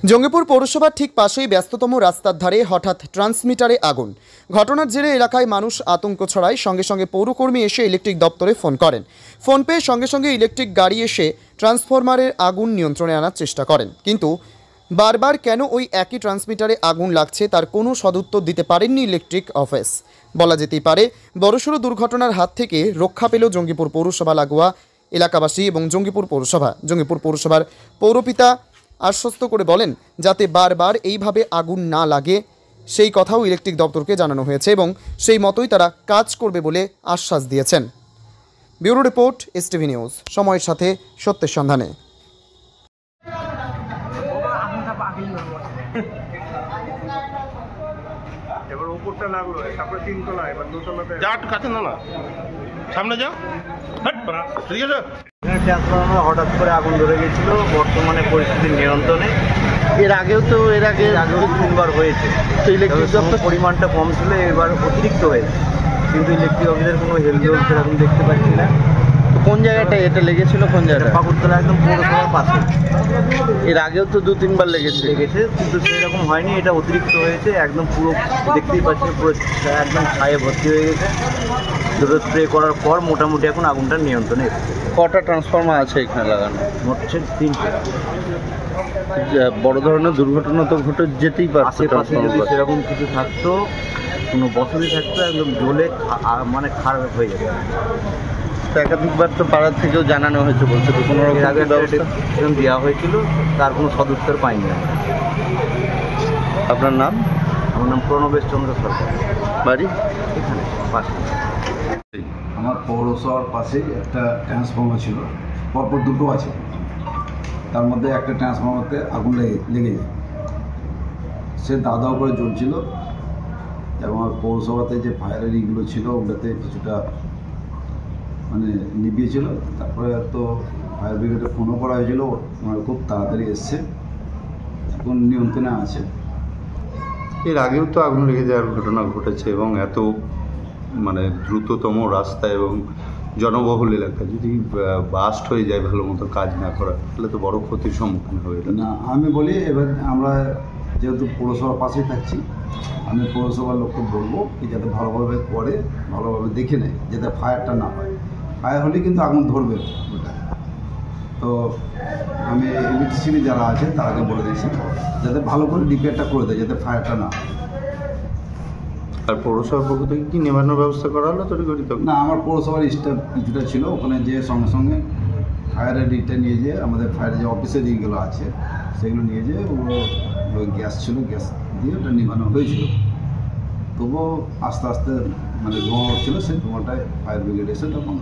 জঙ্গিপুর পৌরসভার ঠিক পাশেই ব্যস্ততম রাস্তার ধারে হঠাৎ ট্রান্সমিটারে আগুন। ঘটনার জেরে এলাকায় মানুষ আতঙ্ক ছড়ায়। সঙ্গে সঙ্গে পৌরকর্মী এসে ইলেকট্রিক দপ্তরে ফোন করেন। ফোন পেয়ে সঙ্গে সঙ্গে ইলেকট্রিক গাড়ি এসে ট্রান্সফরমারের আগুন নিয়ন্ত্রণে আনার চেষ্টা করেন, কিন্তু বারবার কেন ওই একই ট্রান্সমিটারে আগুন লাগছে তার কোনো সদুত্তর দিতে পারেননি ইলেকট্রিক অফিস। বলা যেতেই পারে বড়সড় দুর্ঘটনার হাত থেকে রক্ষা পেল জঙ্গিপুর পৌরসভা লাগোয়া এলাকাবাসী এবং জঙ্গিপুর পৌরসভার পৌরপিতা আশ্বস্ত করে বলেন যাতে বারবার এইভাবে আগুন না লাগে সেই কথাও ইলেকট্রিক দপ্তরকে জানানো হয়েছে এবং সেই মতোই তারা কাজ করবে বলে আশ্বাস দিয়েছেন। ব্যুরো রিপোর্ট, এসটিভি নিউজ, সময়ের সাথে সত্যের সন্ধানে। এবার উপরটা লাগলো, তারপরে তিনতলা, এবার দোতলাতে যা একটু কাছে না সামনে যাও। ঠিক আছে, ট্রান্সফরমার হঠাৎ করে আগুন ধরে গেছিল। বর্তমানে পরিস্থিতি নিয়ন্ত্রণে। এর আগেও তিনবার হয়েছে। তো ইলেকট্রিক দপ্তর পরিমাণটা কম ছিল, এবার অতিরিক্ত হয়েছে, কিন্তু ইলেকট্রিক অফিসের কোনো হেল্প সেরকম দেখতে পাচ্ছি না। তো কোন জায়গাটা এটা লেগেছিল? কোন জায়গাটা? পাকুড়তলা একদম পৌরসভার পাশে। এর আগেও তো 2-3 বার লেগেছে, কিন্তু সেরকম হয়নি। এটা অতিরিক্ত হয়েছে, একদম পুরো দেখতেই পাচ্ছি, পুরো একদম ছায়ে ভর্তি হয়ে গেছে। দুটো স্প্রে করার পর মোটামুটি এখন আগুনটা নিয়ন্ত্রণে এসেছে। কটা ট্রান্সফরমার আছে এখানে লাগানো? মোট 3টে। বড় ধরনের দুর্ঘটনা তো ঘটে যেতেই পারছে। আশেপাশে যদি সেরকম কিছু থাকতো, কোনো বসতি থাকতো, একদম জ্বলে মানে খারাপ হয়ে যেত। একাধিকবার তো পাড়ার থেকেও জানানো হয়েছে, বলছে তো কোনো রকম আগে দেওয়া হয়েছিল, তার কোনো সদুত্তর পাইনি। আপনার নাম? আমার নাম প্রণবেশ চন্দ্র সরকার। বাড়ি এখানে পাশে। আমার পৌরসভার পাশেই একটা ট্রান্সফর্মার ছিল, পরপর দুটো আছে। তার মধ্যে একটা ট্রান্সফর্মারতে আগুন লেগে যায়। সে দাও করে জ্বলছিল এবং আমার পৌরসভাতে যে ফায়ারের ইগুলো ছিল ওগুলোতে কিছুটা মানে নিভিয়েছিল। তারপরে তো ফায়ার ব্রিগেডে ফোনও করা হয়েছিল, ওনারা খুব তাড়াতাড়ি এসছে, এখন নিয়ন্ত্রণে আছে। এর আগেও তো আগুন লেগে যাওয়ার ঘটনা ঘটেছে এবং এত মানে দ্রুততম রাস্তা এবং জনবহুল এলাকা যদি বাস্ট হয়ে যায় ভালো মতো কাজ না করা, তাহলে তো বড় ক্ষতির সম্মুখীন হয়ে গেল না। আমি বলি এবার আমরা যেহেতু পৌরসভার পাশেই থাকছি, আমি পৌরসভার লোককে বলবো কি যাতে ভালোভাবে করে, ভালোভাবে দেখে নেয়, যাতে ফায়ারটা না হয়। ফায়ার হলে কিন্তু আগুন ধরবে ওটা। তো আমি ইলেকট্রিসিটি যারা আছে তারাকে বলে দিয়েছি যাতে ভালো করে রিপেয়ারটা করে দেয়, যাতে ফায়ারটা না হয়। আর পৌরসভার পক্ষ থেকে কি নেভানোর ব্যবস্থা করা হলো তড়িঘড়ি? না, আমার পৌরসভার স্টাফ কিছুটা ছিল, ওখানে যে সঙ্গে সঙ্গে ফায়ারের ইটা নিয়ে যেয়ে আমাদের ফায়ারের যে অফিসের ইগুলো আছে সেগুলো নিয়ে যেয়ে ওগুলো গ্যাস ছিল, গ্যাস দিয়ে ওটা নিভানো হয়েছিল। তবুও আস্তে আস্তে মানে ধোঁয়া হচ্ছিলো, সেই ধোঁয়াটায় ফায়ার ব্রিগেড এসে তখন